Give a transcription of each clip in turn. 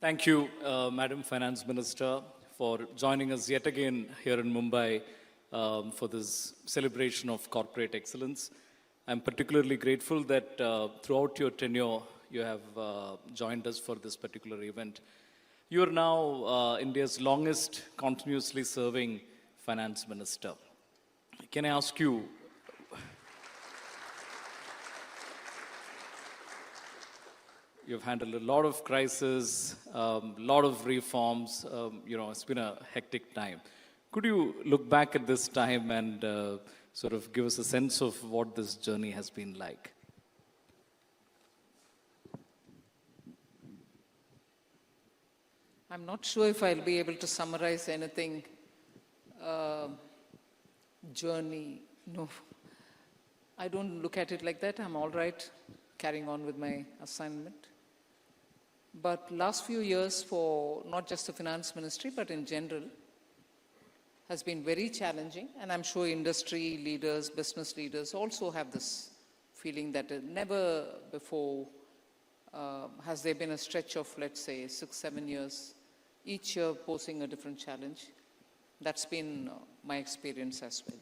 Thank you, Madam Finance Minister, for joining us yet again here in Mumbai for this celebration of corporate excellence. I'm particularly grateful that throughout your tenure, you have joined us for this particular event. You are now India's longest continuously serving Finance Minister. Can I ask you, you've handled a lot of crises, a lot of reforms. It's been a hectic time. Could you look back at this time and sort of give us a sense of what this journey has been like? I'm not sure if I'll be able to summarize anything. Journey, no. I don't look at it like that. I'm all right carrying on with my assignment. But last few years for not just the finance ministry, but in general, has been very challenging. And I'm sure industry leaders, business leaders also have this feeling that never before has there been a stretch of, let's say, 6-7 years, each year posing a different challenge. That's been my experience as well.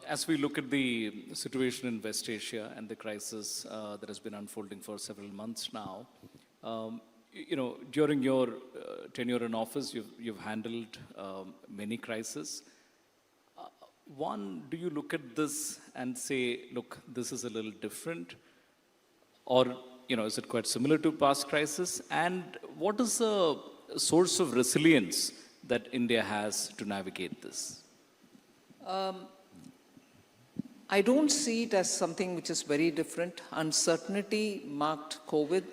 As we look at the situation in West Asia and the crisis that has been unfolding for several months now, during your tenure in office, you've handled many crises. One, do you look at this and say, look, this is a little different? Or, is it quite similar to past crises? And what is the source of resilience that India has to navigate this? I don't see it as something which is very different. Uncertainty marked COVID.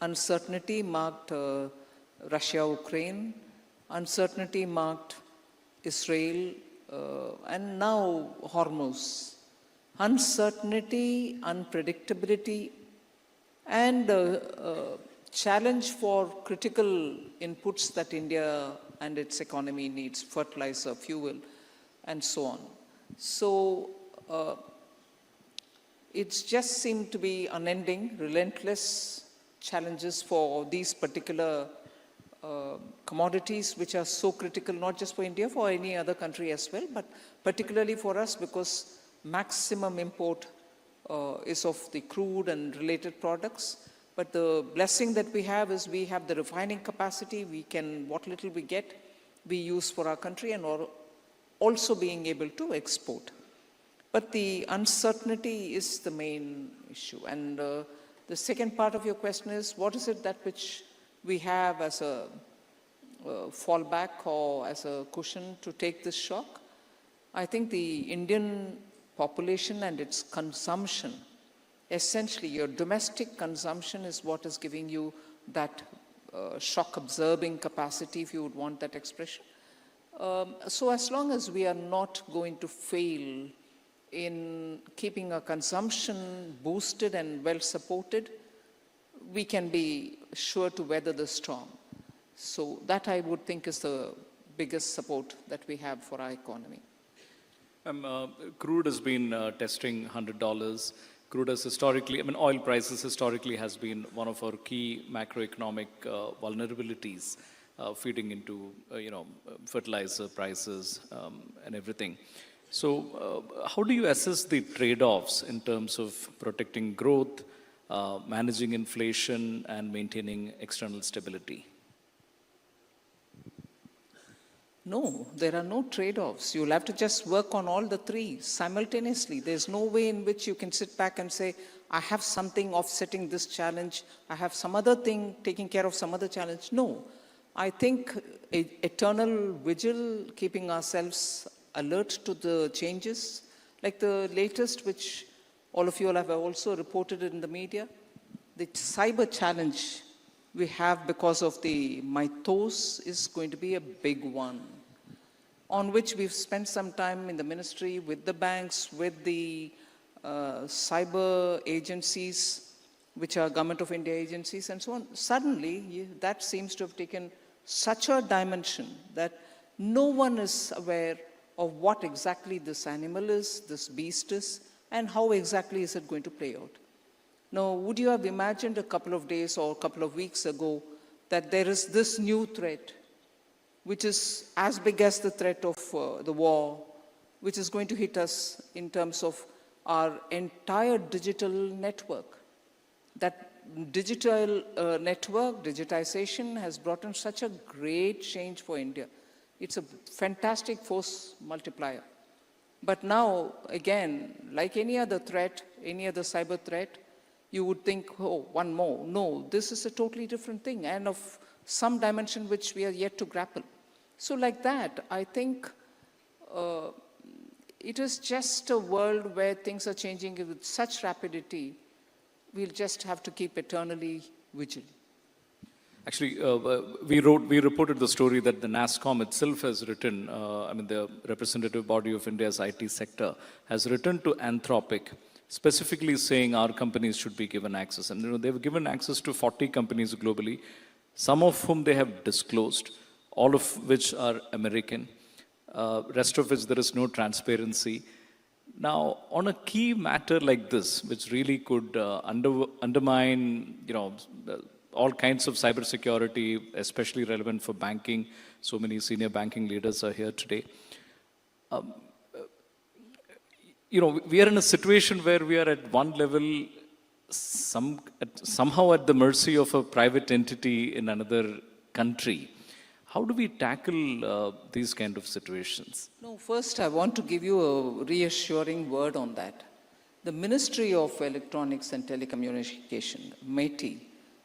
Uncertainty marked Russia-Ukraine. Uncertainty marked Israel and now Hormuz. Uncertainty, unpredictability, and challenge for critical inputs that India and its economy needs, fertilizer, fuel, and so on. So it's just seemed to be unending, relentless challenges for these particular commodities which are so critical, not just for India, for any other country as well, but particularly for us because maximum import is of the crude and related products. But the blessing that we have is we have the refining capacity. We can, what little we get, we use for our country and also being able to export. But the uncertainty is the main issue. And the second part of your question is, what is it that which we have as a fallback or as a cushion to take this shock? I think the Indian population and its consumption, essentially your domestic consumption is what is giving you that shock absorbing capacity, if you would want that expression. So as long as we are not going to fail in keeping our consumption boosted and well supported, we can be sure to weather the storm. So that I would think is the biggest support that we have for our economy. Crude has been testing $100. Crude has historically, oil prices historically has been one of our key macroeconomic vulnerabilities, feeding into, fertilizer prices and everything. So how do you assess the trade-offs in terms of protecting growth, managing inflation, and maintaining external stability? No, there are no trade-offs. You'll have to just work on all the three simultaneously. There's no way in which you can sit back and say, I have something offsetting this challenge. I have some other thing taking care of some other challenge. No, I think eternal vigil, keeping ourselves alert to the changes, like the latest, which all of you have also reported in the media, the cyber challenge we have because of the Mythos is going to be a big one, on which we've spent some time in the ministry with the banks, with the cyber agencies, which are Government of India agencies and so on. Suddenly, that seems to have taken such a dimension that no one is aware of what exactly this animal is, this beast is, and how exactly is it going to play out. Now, would you have imagined a couple of days or a couple of weeks ago that there is this new threat, which is as big as the threat of the war, which is going to hit us in terms of our entire digital network? That digital network, digitization, has brought in such a great change for India. It's a fantastic force multiplier. But now, again, like any other threat, any other cyber threat, you would think, oh, one more. No, this is a totally different thing and of some dimension which we are yet to grapple. So like that, I think it is just a world where things are changing with such rapidity. We'll just have to keep eternally vigilant. Actually, we reported the story that the NASSCOM itself has written, the representative body of India's IT sector has written to Anthropic, specifically saying our companies should be given access. And they've given access to 40 companies globally, some of whom they have disclosed, all of which are American, rest of which there is no transparency. Now, on a key matter like this, which really could undermine, all kinds of cybersecurity, especially relevant for banking, so many senior banking leaders are here today. We are in a situation where we are at one level somehow at the mercy of a private entity in another country. How do we tackle these kind of situations? No, first I want to give you a reassuring word on that. The Ministry of Electronics and Telecommunication, MeitY,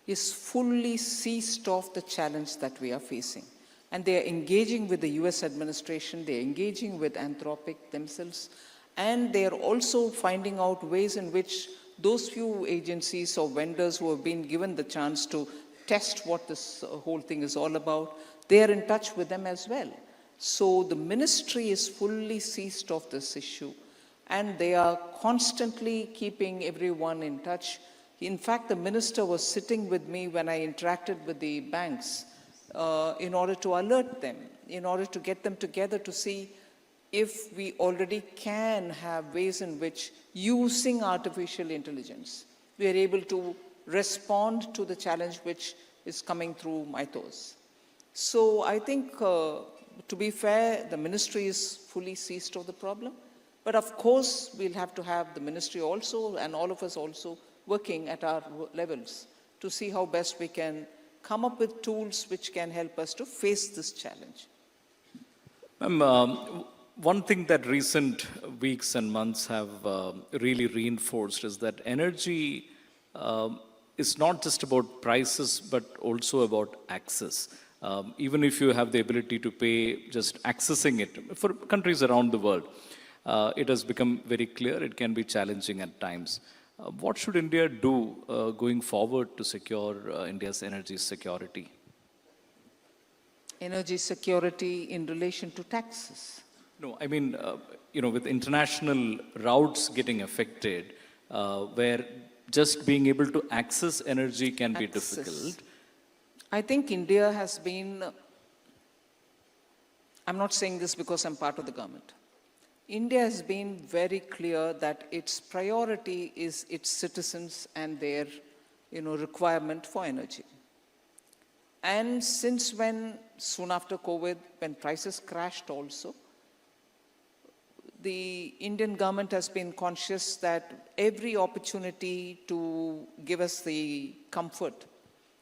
is fully seized of the challenge that we are facing. And they are engaging with the US administration, they are engaging with Anthropic themselves, and they are also finding out ways in which those few agencies or vendors who have been given the chance to test what this whole thing is all about, they are in touch with them as well. So the ministry is fully seized of this issue, and they are constantly keeping everyone in touch. In fact, the minister was sitting with me when I interacted with the banks in order to alert them, in order to get them together to see if we already can have ways in which, using artificial intelligence, we are able to respond to the challenge which is coming through Mythos. So I think, to be fair, the ministry is fully seized of the problem. But of course, we'll have to have the ministry also, and all of us also, working at our levels to see how best we can come up with tools which can help us to face this challenge. One thing that recent weeks and months have really reinforced is that energy is not just about prices, but also about access. Even if you have the ability to pay, just accessing it, for countries around the world, it has become very clear it can be challenging at times. What should India do going forward to secure India's energy security? Energy security in relation to taxes. No, with international routes getting affected, where just being able to access energy can be difficult. I think India has been, I'm not saying this because I'm part of the government. India has been very clear that its priority is its citizens and their, requirement for energy. And since when, soon after COVID, when prices crashed also, the Indian government has been conscious that every opportunity to give us the comfort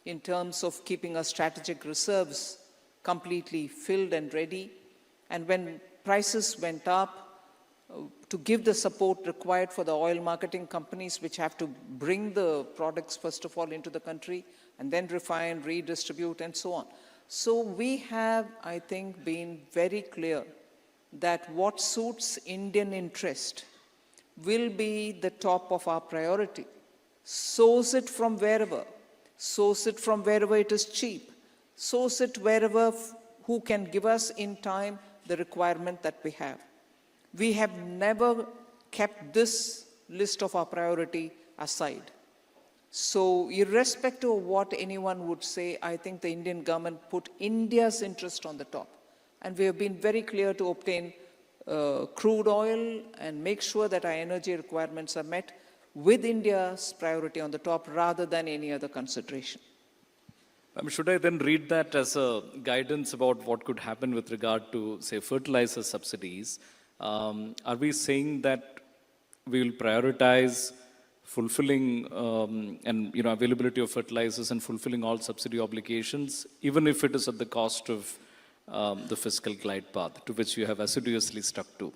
in terms of keeping our strategic reserves completely filled and ready, and when prices went up, to give the support required for the oil marketing companies, which have to bring the products, first of all, into the country, and then refine, redistribute, and so on. So we have, I think, been very clear that what suits Indian interest will be the top of our priority. Source it from wherever. Source it from wherever it is cheap. Source it wherever who can give us in time the requirement that we have. We have never kept this list of our priority aside. So irrespective of what anyone would say, I think the Indian government put India's interest on the top. And we have been very clear to obtain crude oil and make sure that our energy requirements are met with India's priority on the top rather than any other consideration. Should I then read that as a guidance about what could happen with regard to, say, fertilizer subsidies? Are we saying that we will prioritize fulfilling and availability of fertilizers and fulfilling all subsidy obligations, even if it is at the cost of the fiscal glide path to which you have assiduously stuck to?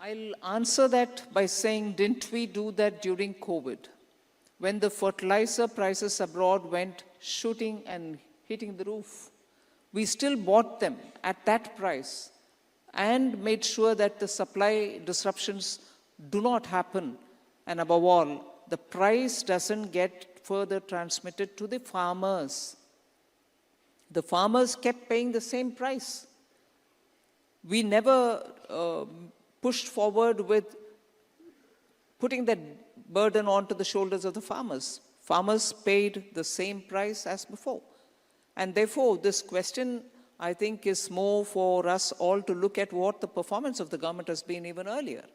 I'll answer that by saying, didn't we do that during COVID? When the fertilizer prices abroad went shooting and hitting the roof, we still bought them at that price and made sure that the supply disruptions do not happen. And above all, the price doesn't get further transmitted to the farmers. The farmers kept paying the same price. We never pushed forward with putting that burden onto the shoulders of the farmers. Farmers paid the same price as before. And therefore, this question, I think, is more for us all to look at what the performance of the government has been even earlier.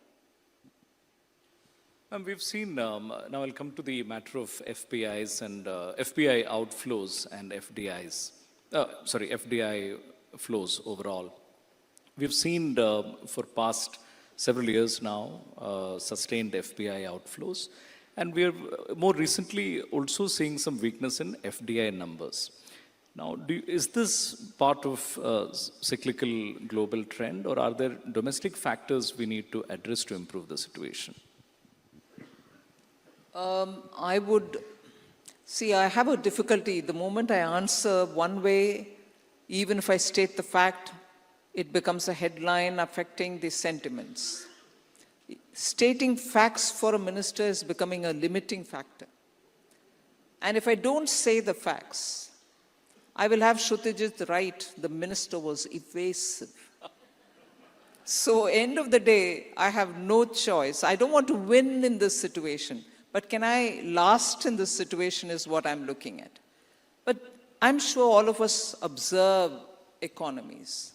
We've seen, now I'll come to the matter of FPIs and FPI outflows and FDI flows overall. We've seen for past several years now sustained FPI outflows, and we are more recently also seeing some weakness in FDI numbers. Now, is this part of cyclical global trend, or are there domestic factors we need to address to improve the situation? I have a difficulty. The moment I answer one way, even if I state the fact, it becomes a headline affecting the sentiments. Stating facts for a minister is becoming a limiting factor. And if I don't say the facts, I will have Shrutijit write, the minister was evasive. So end of the day, I have no choice. I don't want to win in this situation. But can I last in this situation is what I'm looking at. But I'm sure all of us observe economies.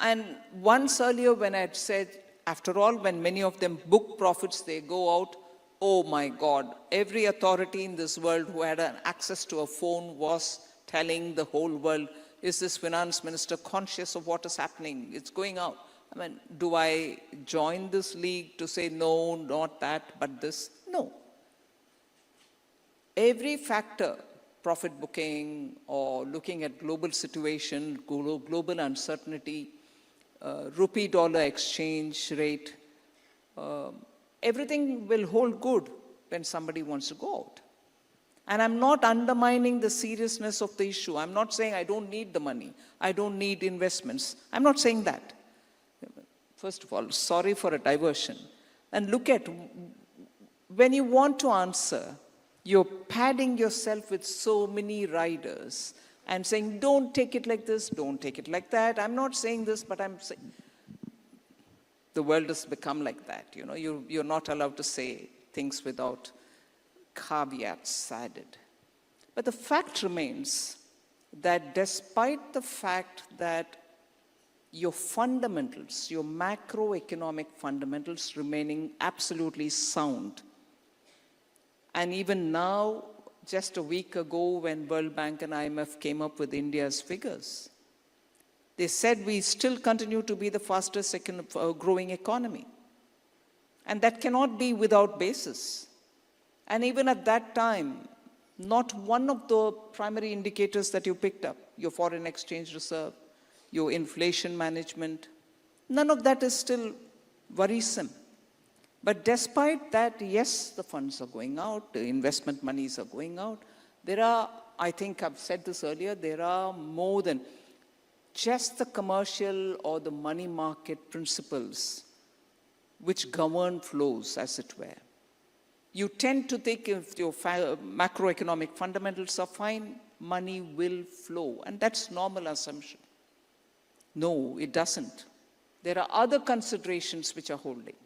And once earlier when I had said, after all, when many of them book profits, they go out, oh my God, every authority in this world who had an access to a phone was telling the whole world, is this finance minister conscious of what is happening? It's going out. I mean, do I join this league to say, no, not that, but this? No. Every factor, profit booking or looking at global situation, global uncertainty, rupee-dollar exchange rate, everything will hold good when somebody wants to go out. And I'm not undermining the seriousness of the issue. I'm not saying I don't need the money. I don't need investments. I'm not saying that. First of all, sorry for a diversion. And look at, when you want to answer, you're padding yourself with so many riders and saying, don't take it like this, don't take it like that. I'm not saying this, but I'm saying, the world has become like that. You know, you're not allowed to say things without caveats added. But the fact remains that despite the fact that your fundamentals, your macroeconomic fundamentals remaining absolutely sound. And even now, just a week ago when World Bank and IMF came up with India's figures, they said we still continue to be the fastest growing economy. And that cannot be without basis. And even at that time, not one of the primary indicators that you picked up, your foreign exchange reserve, your inflation management, none of that is still worrisome. But despite that, yes, the funds are going out, the investment monies are going out. There are, I think I've said this earlier, there are more than just the commercial or the money market principles which govern flows, as it were. You tend to think if your macroeconomic fundamentals are fine, money will flow, and that's normal assumption. No, it doesn't. There are other considerations which are holding.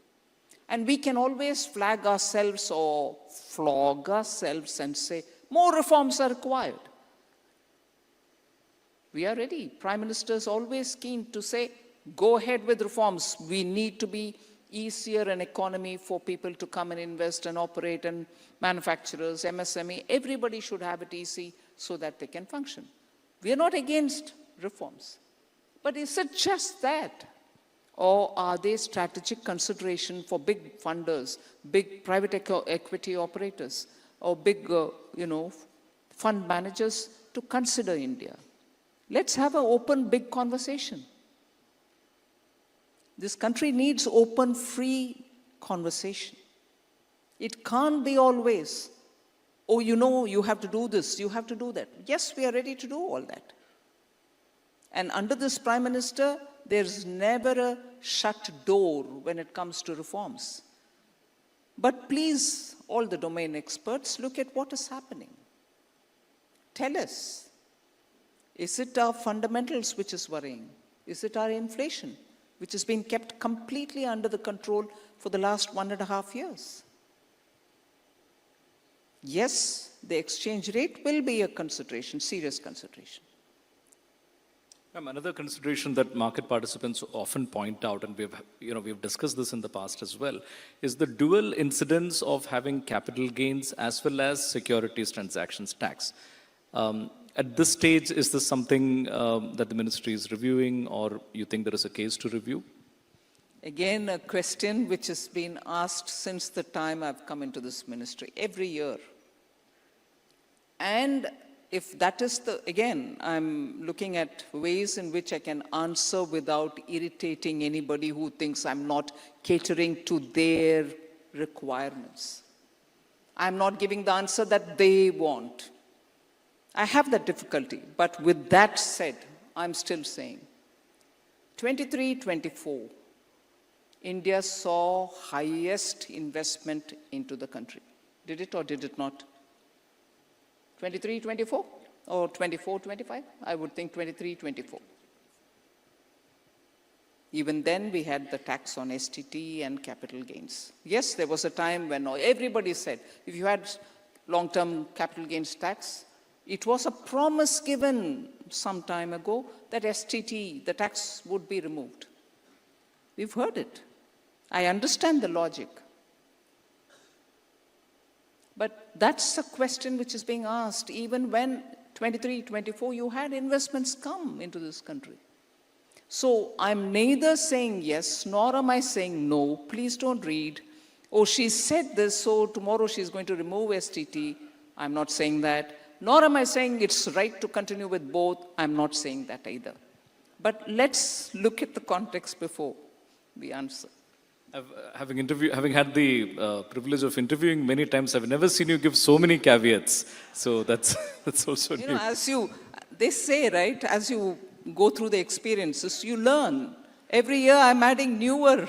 And we can always flag ourselves or flog ourselves and say, more reforms are required. We are ready. Prime Minister is always keen to say, go ahead with reforms. We need to be easier an economy for people to come and invest and operate, and manufacturers, MSME, everybody should have it easy so that they can function. We are not against reforms. But is it just that? Or are they strategic consideration for big funders, big private equity operators, or big, fund managers to consider India? Let's have an open, big conversation. This country needs open, free conversation. It can't be always, oh, you have to do this, you have to do that. Yes, we are ready to do all that. And under this Prime Minister, there's never a shut door when it comes to reforms. But please, all the domain experts, look at what is happening. Tell us, is it our fundamentals which is worrying? Is it our inflation, which has been kept completely under the control for the last 1.5 years? Yes, the exchange rate will be a consideration, serious consideration. Another consideration that market participants often point out, and we've discussed this in the past as well, is the dual incidence of having capital gains as well as securities transactions tax. At this stage, is this something that the ministry is reviewing, or you think there is a case to review? Again, a question which has been asked since the time I've come into this ministry, every year. And if that is again, I'm looking at ways in which I can answer without irritating anybody who thinks I'm not catering to their requirements. I'm not giving the answer that they want. I have that difficulty, but with that said, I'm still saying, 23-24, India saw highest investment into the country. Did it or did it not? 23-24 or 24-25? I would think 23-24. Even then, we had the tax on STT and capital gains. Yes, there was a time when everybody said, if you had long-term capital gains tax, it was a promise given some time ago that STT, the tax, would be removed. We've heard it. I understand the logic. But that's a question which is being asked even when 23-24 you had investments come into this country. So I'm neither saying yes, nor am I saying no. Please don't read, oh, she said this, so tomorrow she's going to remove STT. I'm not saying that. Nor am I saying it's right to continue with both. I'm not saying that either. But let's look at the context before we answer. Having had the privilege of interviewing many times, I've never seen you give so many caveats. So that's also new. They say, right, as you go through the experiences, you learn. Every year I'm adding newer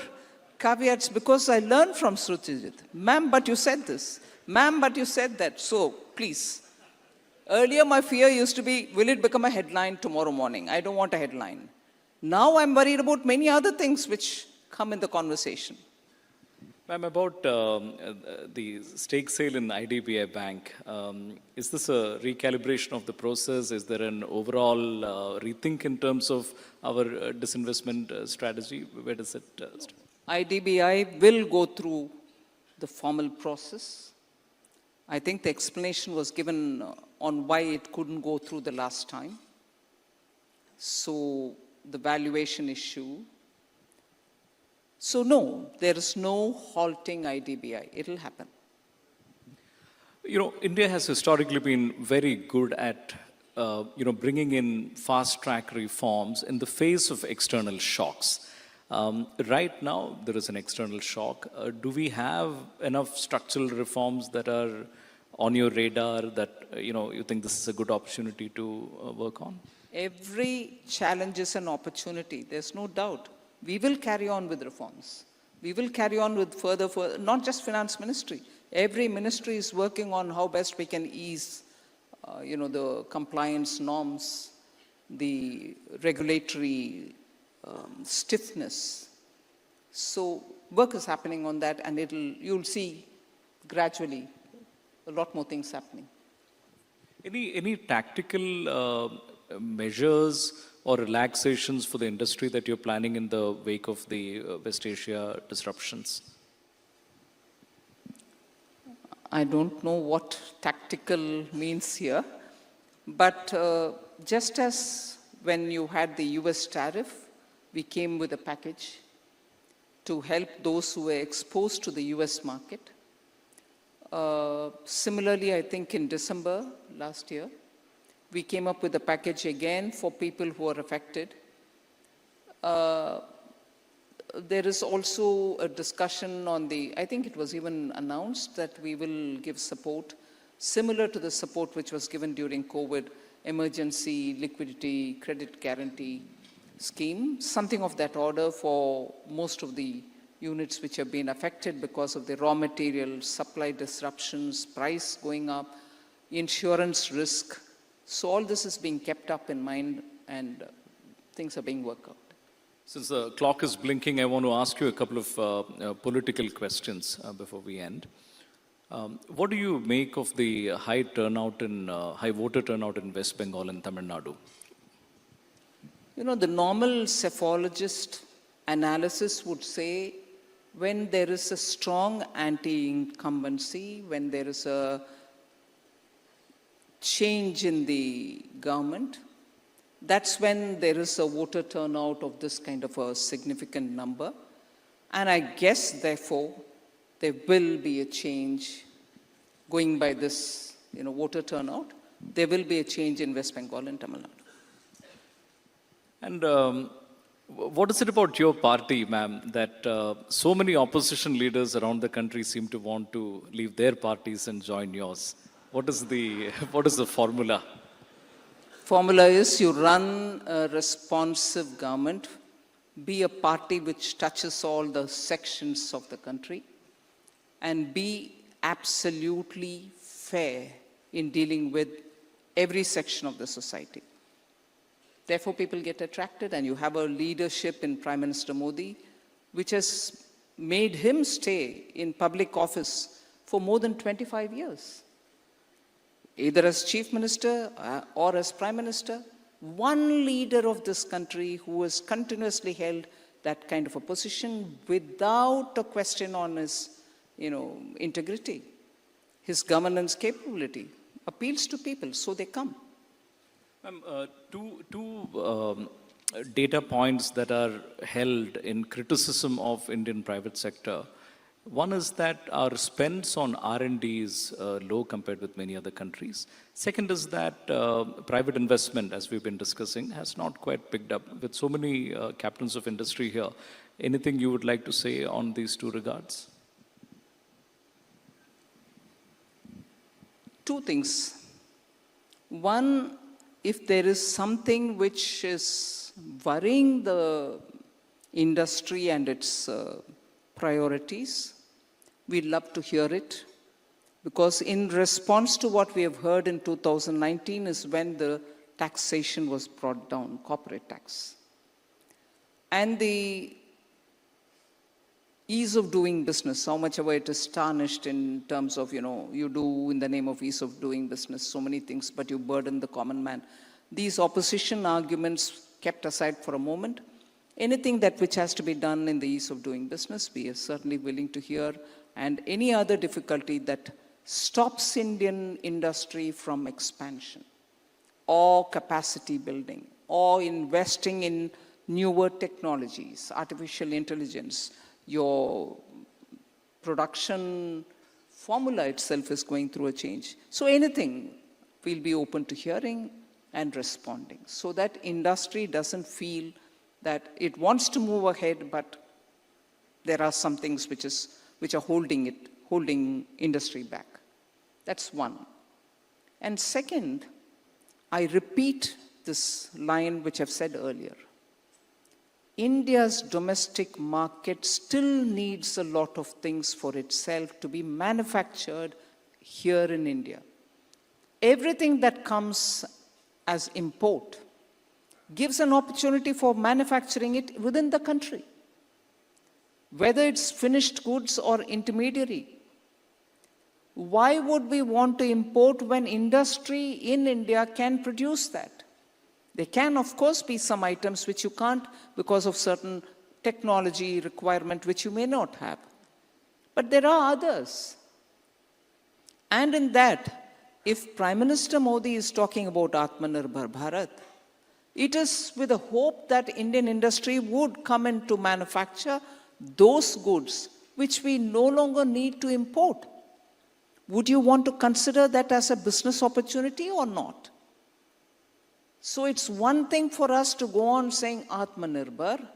caveats because I learn from Srutijit. Ma'am, but you said this. Ma'am, but you said that. So, please. Earlier my fear used to be, will it become a headline tomorrow morning? I don't want a headline. Now I'm worried about many other things which come in the conversation. Ma'am, about the stake sale in IDBI Bank, is this a recalibration of the process? Is there an overall rethink in terms of our disinvestment strategy? Where does it stand? IDBI will go through the formal process. I think the explanation was given on why it couldn't go through the last time. So the valuation issue. So no, there is no halting IDBI. It'll happen. India has historically been very good at, bringing in fast-track reforms in the face of external shocks. Right now, there is an external shock. Do we have enough structural reforms that are on your radar that, you think this is a good opportunity to work on? Every challenge is an opportunity. There's no doubt. We will carry on with reforms. We will carry on with further, not just Finance Ministry. Every ministry is working on how best we can ease, the compliance norms, the regulatory stiffness. So work is happening on that, and you'll see gradually a lot more things happening. Any tactical measures or relaxations for the industry that you're planning in the wake of the West Asia disruptions? I don't know what tactical means here, but just as when you had the US tariff, we came with a package to help those who were exposed to the US market. Similarly, I think in December last year, we came up with a package again for people who are affected. There is also a discussion on I think it was even announced that we will give support similar to the support which was given during COVID, emergency liquidity credit guarantee scheme, something of that order for most of the units which have been affected because of the raw material supply disruptions, price going up, insurance risk. So all this is being kept up in mind and things are being worked out. Since the clock is blinking, I want to ask you a couple of political questions before we end. What do you make of the high voter turnout in West Bengal and Tamil Nadu? You know, the normal cephalogist analysis would say when there is a strong anti-incumbency, when there is a change in the government, that's when there is a voter turnout of this kind of a significant number. And I guess, therefore, there will be a change going by this, voter turnout. There will be a change in West Bengal and Tamil Nadu. And what is it about your party, ma'am, that so many opposition leaders around the country seem to want to leave their parties and join yours? What is the formula? Formula is you run a responsive government, be a party which touches all the sections of the country, and be absolutely fair in dealing with every section of the society. Therefore, people get attracted, and you have a leadership in Prime Minister Modi, which has made him stay in public office for more than 25 years. Either as Chief Minister or as Prime Minister, one leader of this country who has continuously held that kind of a position without a question on his, integrity, his governance capability, appeals to people, so they come. Two data points that are held in criticism of Indian private sector. One is that our spends on R&D is low compared with many other countries. Second is that private investment, as we've been discussing, has not quite picked up. With so many captains of industry here, anything you would like to say on these two regards? Two things. One, if there is something which is worrying the industry and its priorities, we'd love to hear it, because in response to what we have heard in 2019 is when the taxation was brought down, corporate tax. And the ease of doing business, how much ever it is tarnished in terms of, you do in the name of ease of doing business so many things, but you burden the common man. These opposition arguments kept aside for a moment. Anything that which has to be done in the ease of doing business, we are certainly willing to hear. And any other difficulty that stops Indian industry from expansion or capacity building or investing in newer technologies, artificial intelligence, your production formula itself is going through a change. So anything we'll be open to hearing and responding so that industry doesn't feel that it wants to move ahead, but there are some things which are holding industry back. That's one. And second, I repeat this line which I've said earlier. India's domestic market still needs a lot of things for itself to be manufactured here in India. Everything that comes as import gives an opportunity for manufacturing it within the country, whether it's finished goods or intermediary. Why would we want to import when industry in India can produce that? There can, of course, be some items which you can't because of certain technology requirement which you may not have. But there are others. And in that, if Prime Minister Modi is talking about Atmanirbhar Bharat, it is with the hope that Indian industry would come in to manufacture those goods which we no longer need to import. Would you want to consider that as a business opportunity or not? So it's one thing for us to go on saying Atmanirbhar,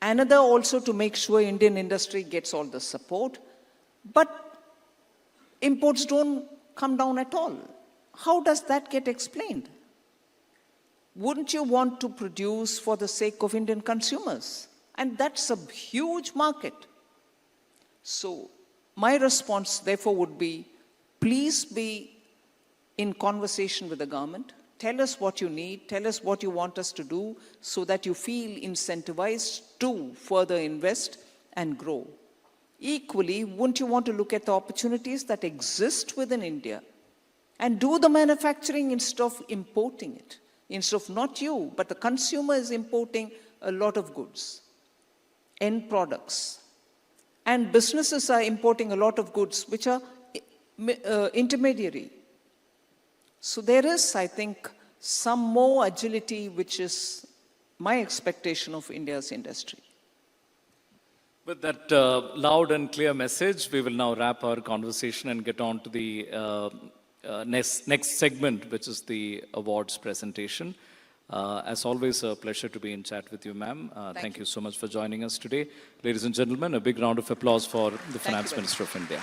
another also to make sure Indian industry gets all the support, but imports don't come down at all. How does that get explained? Wouldn't you want to produce for the sake of Indian consumers? And that's a huge market. So my response, therefore, would be, please be in conversation with the government. Tell us what you need. Tell us what you want us to do so that you feel incentivized to further invest and grow. Equally, wouldn't you want to look at the opportunities that exist within India and do the manufacturing instead of importing it? Instead of not you, but the consumer is importing a lot of goods, end products. And businesses are importing a lot of goods which are intermediary. So there is, I think, some more agility, which is my expectation of India's industry. With that loud and clear message, we will now wrap our conversation and get on to the next segment, which is the awards presentation. As always, a pleasure to be in chat with you, ma'am. Thank you so much for joining us today. Ladies and gentlemen, a big round of applause for the Finance Minister of India.